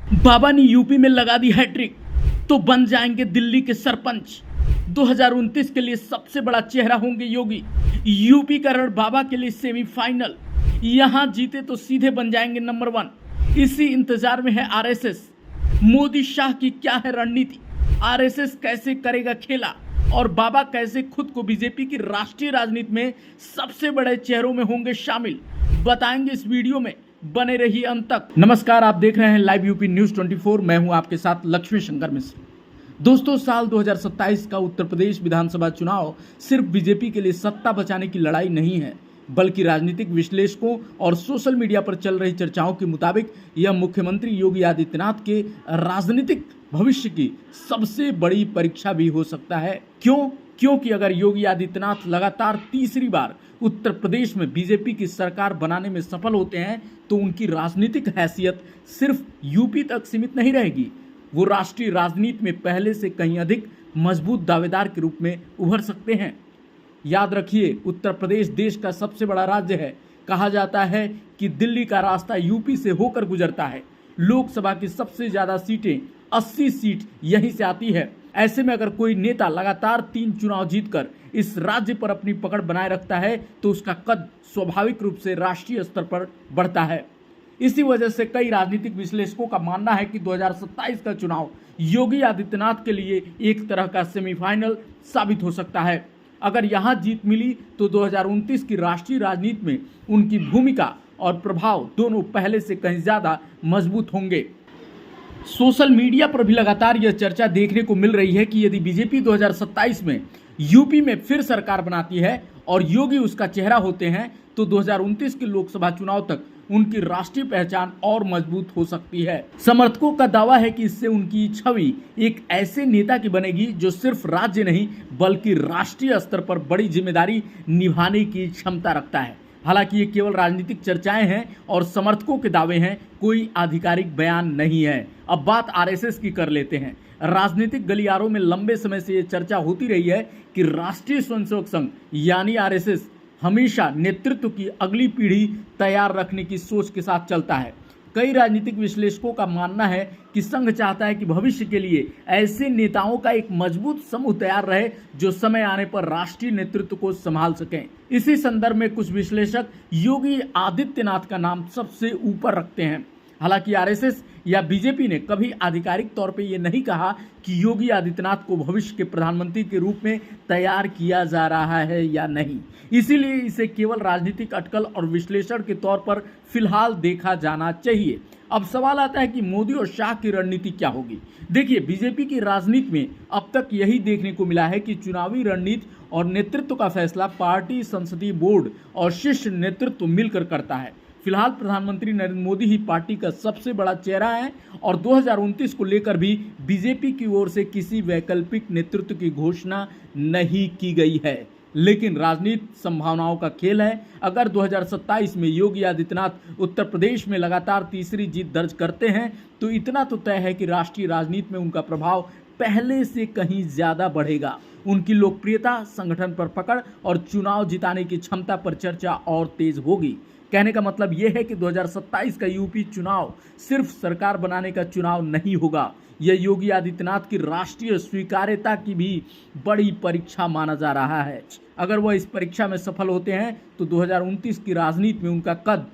बाबा ने यूपी में लगा दी हैट्रिक तो बन जाएंगे दिल्ली के सरपंच। 2029 के लिए सबसे बड़ा चेहरा होंगे योगी। यूपी का रण बाबा के लिए सेमीफाइनल, यहां जीते तो सीधे बन जाएंगे नंबर 1। इसी इंतजार में है आरएसएस। मोदी शाह की क्या है रणनीति, आरएसएस कैसे करेगा खेला और बाबा कैसे खुद को बीजेपी की राष्ट्रीय राजनीति में सबसे बड़े चेहरों में होंगे शामिल, बताएंगे इस वीडियो में, बने रहिए अंत तक। नमस्कार, आप देख रहे हैं लाइव यूपी न्यूज 24। मैं हूं आपके साथ लक्ष्मी शंकर मिश्र। दोस्तों, साल 2027 का उत्तर प्रदेश विधानसभा चुनाव सिर्फ बीजेपी के लिए सत्ता बचाने की लड़ाई नहीं है, बल्कि राजनीतिक विश्लेषकों और सोशल मीडिया पर चल रही चर्चाओं के मुताबिक यह मुख्यमंत्री योगी आदित्यनाथ के राजनीतिक भविष्य की सबसे बड़ी परीक्षा भी हो सकता है। क्योंकि अगर योगी आदित्यनाथ लगातार तीसरी बार उत्तर प्रदेश में बीजेपी की सरकार बनाने में सफल होते हैं तो उनकी राजनीतिक हैसियत सिर्फ यूपी तक सीमित नहीं रहेगी, वो राष्ट्रीय राजनीति में पहले से कहीं अधिक मजबूत दावेदार के रूप में उभर सकते हैं। याद रखिए, उत्तर प्रदेश देश का सबसे बड़ा राज्य है। कहा जाता है कि दिल्ली का रास्ता यूपी से होकर गुजरता है। लोकसभा की सबसे ज्यादा सीटें 80 सीट यहीं से आती है। ऐसे में अगर कोई नेता लगातार 3 चुनाव जीतकर इस राज्य पर अपनी पकड़ बनाए रखता है तो उसका कद स्वाभाविक रूप से राष्ट्रीय स्तर पर बढ़ता है। इसी वजह से कई राजनीतिक विश्लेषकों का मानना है कि 2027 का चुनाव योगी आदित्यनाथ के लिए एक तरह का सेमीफाइनल साबित हो सकता है। अगर यहां जीत मिली तो 2029 की राष्ट्रीय राजनीति में उनकी भूमिका और प्रभाव दोनों पहले से कहीं ज्यादा मजबूत होंगे। सोशल मीडिया पर भी लगातार यह चर्चा देखने को मिल रही है कि यदि बीजेपी 2027 में यूपी में फिर सरकार बनाती है और योगी उसका चेहरा होते हैं तो 2029 के लोकसभा चुनाव तक उनकी राष्ट्रीय पहचान और मजबूत हो सकती है। समर्थकों का दावा है कि इससे उनकी छवि एक ऐसे नेता की बनेगी जो सिर्फ राज्य नहीं बल्कि राष्ट्रीय स्तर पर बड़ी जिम्मेदारी निभाने की क्षमता रखता है। हालांकि ये केवल राजनीतिक चर्चाएं हैं और समर्थकों के दावे हैं, कोई आधिकारिक बयान नहीं है। अब बात आरएसएस की कर लेते हैं। राजनीतिक गलियारों में लंबे समय से ये चर्चा होती रही है कि राष्ट्रीय स्वयंसेवक संघ यानी आरएसएस हमेशा नेतृत्व की अगली पीढ़ी तैयार रखने की सोच के साथ चलता है। कई राजनीतिक विश्लेषकों का मानना है कि संघ चाहता है कि भविष्य के लिए ऐसे नेताओं का एक मजबूत समूह तैयार रहे जो समय आने पर राष्ट्रीय नेतृत्व को संभाल सकें। इसी संदर्भ में कुछ विश्लेषक योगी आदित्यनाथ का नाम सबसे ऊपर रखते हैं। हालांकि आरएसएस या बीजेपी ने कभी आधिकारिक तौर पे ये नहीं कहा कि योगी आदित्यनाथ को भविष्य के प्रधानमंत्री के रूप में तैयार किया जा रहा है या नहीं। इसीलिए इसे केवल राजनीतिक अटकल और विश्लेषण के तौर पर फिलहाल देखा जाना चाहिए। अब सवाल आता है कि मोदी और शाह की रणनीति क्या होगी। देखिए, बीजेपी की राजनीति में अब तक यही देखने को मिला है कि चुनावी रणनीति और नेतृत्व का फैसला पार्टी, संसदीय बोर्ड और शीर्ष नेतृत्व मिलकर करता है। फिलहाल प्रधानमंत्री नरेंद्र मोदी ही पार्टी का सबसे बड़ा चेहरा है और 2029 को लेकर भी बीजेपी की ओर से किसी वैकल्पिक नेतृत्व की घोषणा नहीं की गई है। लेकिन राजनीति संभावनाओं का खेल है। अगर 2027 में योगी आदित्यनाथ उत्तर प्रदेश में लगातार तीसरी जीत दर्ज करते हैं तो इतना तो तय है कि राष्ट्रीय राजनीति में उनका प्रभाव पहले से कहीं ज्यादा बढ़ेगा। उनकी लोकप्रियता, संगठन पर पकड़ और चुनाव जिताने की क्षमता पर चर्चा और तेज होगी। कहने का मतलब यह है कि 2027 का यूपी चुनाव सिर्फ सरकार बनाने का चुनाव नहीं होगा, यह योगी आदित्यनाथ की राष्ट्रीय स्वीकार्यता की भी बड़ी परीक्षा माना जा रहा है। अगर वह इस परीक्षा में सफल होते हैं तो 2029 की राजनीति में उनका कद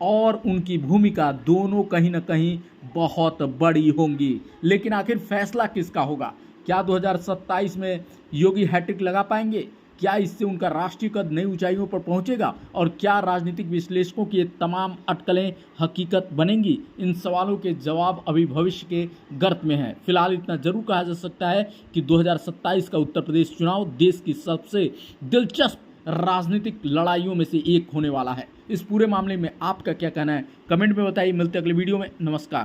और उनकी भूमिका दोनों कहीं न कहीं बहुत बड़ी होंगी। लेकिन आखिर फैसला किसका होगा? क्या 2027 में योगी हैट्रिक लगा पाएंगे? क्या इससे उनका राष्ट्रीय कद नई ऊंचाइयों पर पहुंचेगा? और क्या राजनीतिक विश्लेषकों की ये तमाम अटकलें हकीकत बनेंगी? इन सवालों के जवाब अभी भविष्य के गर्त में हैं। फिलहाल इतना जरूर कहा जा सकता है कि 2027 का उत्तर प्रदेश चुनाव देश की सबसे दिलचस्प राजनीतिक लड़ाइयों में से एक होने वाला है। इस पूरे मामले में आपका क्या कहना है? कमेंट में बताइए। मिलते अगले वीडियो में। नमस्कार।